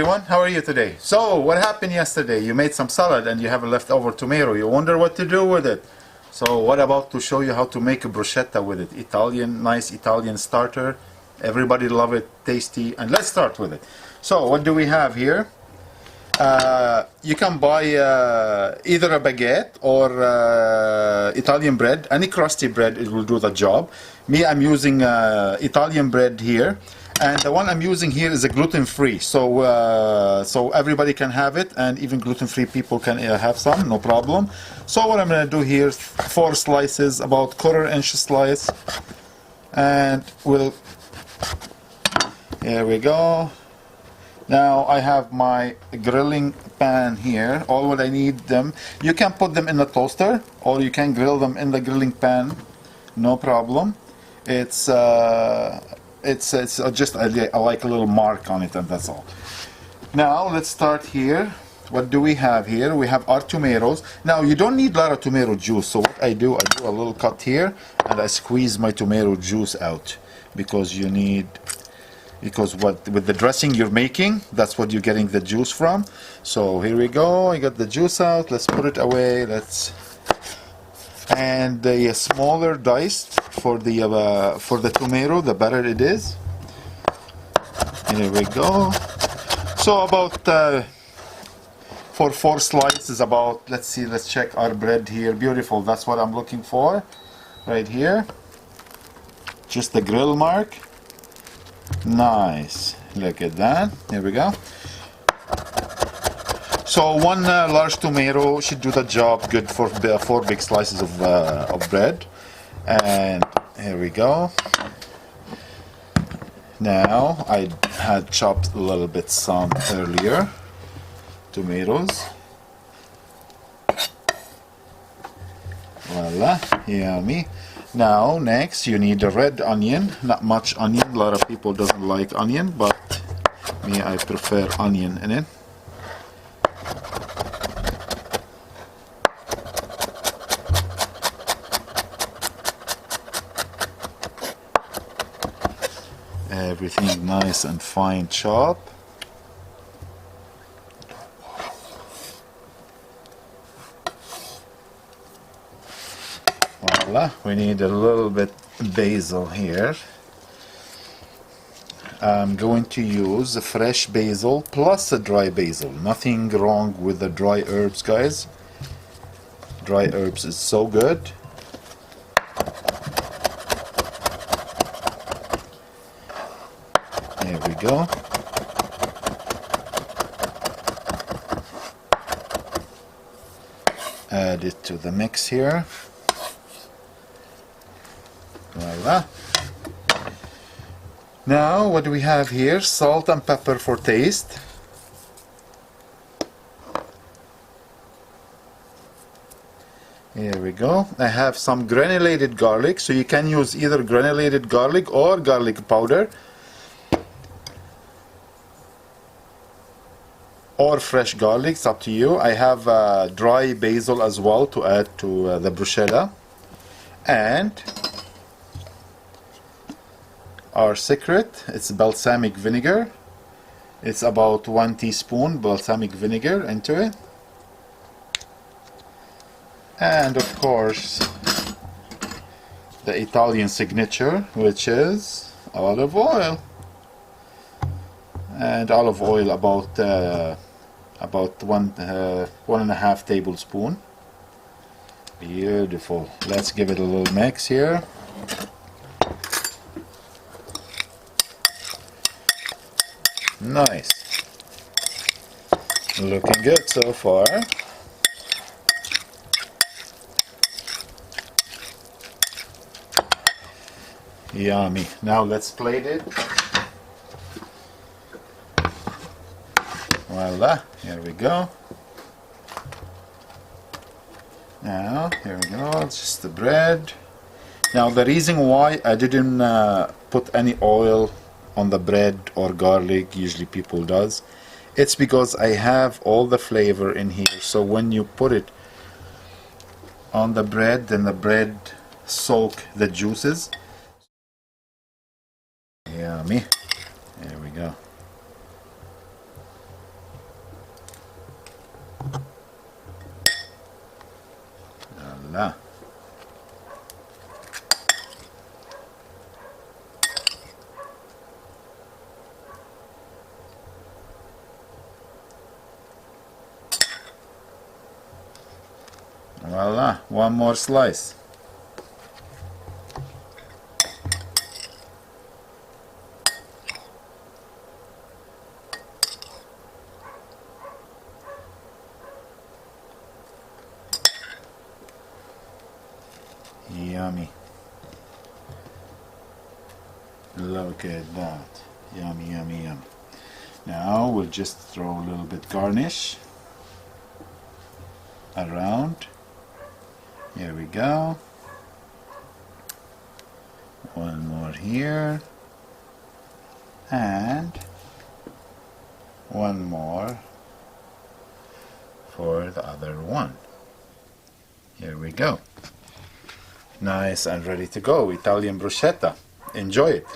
everyone, how are you today? So what happened yesterday? You made some salad and you have a leftover tomato. You wonder what to do with it. So what about to show you how to make a bruschetta with it. Nice Italian starter. Everybody love it, tasty, and let's start with it. So what do we have here? You can buy either a baguette or Italian bread. Any crusty bread, it will do the job. Me, I'm using Italian bread here. And the one I'm using here is a gluten-free, so everybody can have it, and even gluten-free people can have some, no problem. So what I'm going to do here is 4 slices, about 1/4-inch slice, and here we go. Now I have my grilling pan here. All what I need them, you can put them in the toaster, or you can grill them in the grilling pan, no problem. It's just I like a little mark on it, and that's all. Now let's start here. What do we have here? We have our tomatoes. Now you don't need a lot of tomato juice, so what I do a little cut here, and I squeeze my tomato juice out, because with the dressing you're making, that's what you're getting the juice from. So here we go. I got the juice out. Let's put it away. And the smaller dice for the tomato, the better it is. Here we go. So about for 4 slices, about, let's see, let's check our bread here. Beautiful. That's what I'm looking for right here. Just the grill mark. Nice. Look at that. Here we go. So 1 large tomato should do the job good for 4 big slices of bread. And here we go. Now I had chopped a little bit some earlier tomatoes. Voila, yummy. Now next you need a red onion. Not much onion. A lot of people doesn't like onion, but me, I prefer onion in it. Everything nice and fine chop. Voila, we need a little bit basil here. I'm going to use a fresh basil plus a dry basil. Nothing wrong with the dry herbs, guys. Dry herbs is so good. There we go. Add it to the mix here. Voila. Now what do we have here? Salt and pepper for taste. Here we go. I have some granulated garlic, so you can use either granulated garlic or garlic powder, or fresh garlic, it's up to you. I have dry basil as well to add to the bruschetta. And our secret, it's balsamic vinegar. It's about 1 teaspoon balsamic vinegar into it. And of course the Italian signature, which is olive oil. And olive oil about 1.5 tablespoon. Beautiful. Let's give it a little mix here. Nice. Looking good so far. Yummy. Now let's plate it. Voila, here we go. Now, here we go, it's just the bread. Now the reason why I didn't put any oil on the bread or garlic, usually people does, it's because I have all the flavor in here, so when you put it on the bread, then the bread soak the juices. Yummy. There we go. Voila. Voila, one more slice. Yummy. Look at that. Yummy, yummy, yummy. Now we'll just throw a little bit garnish around. Here we go. One more here. And one more for the other one. Here we go. Nice and ready to go. Italian bruschetta. Enjoy it.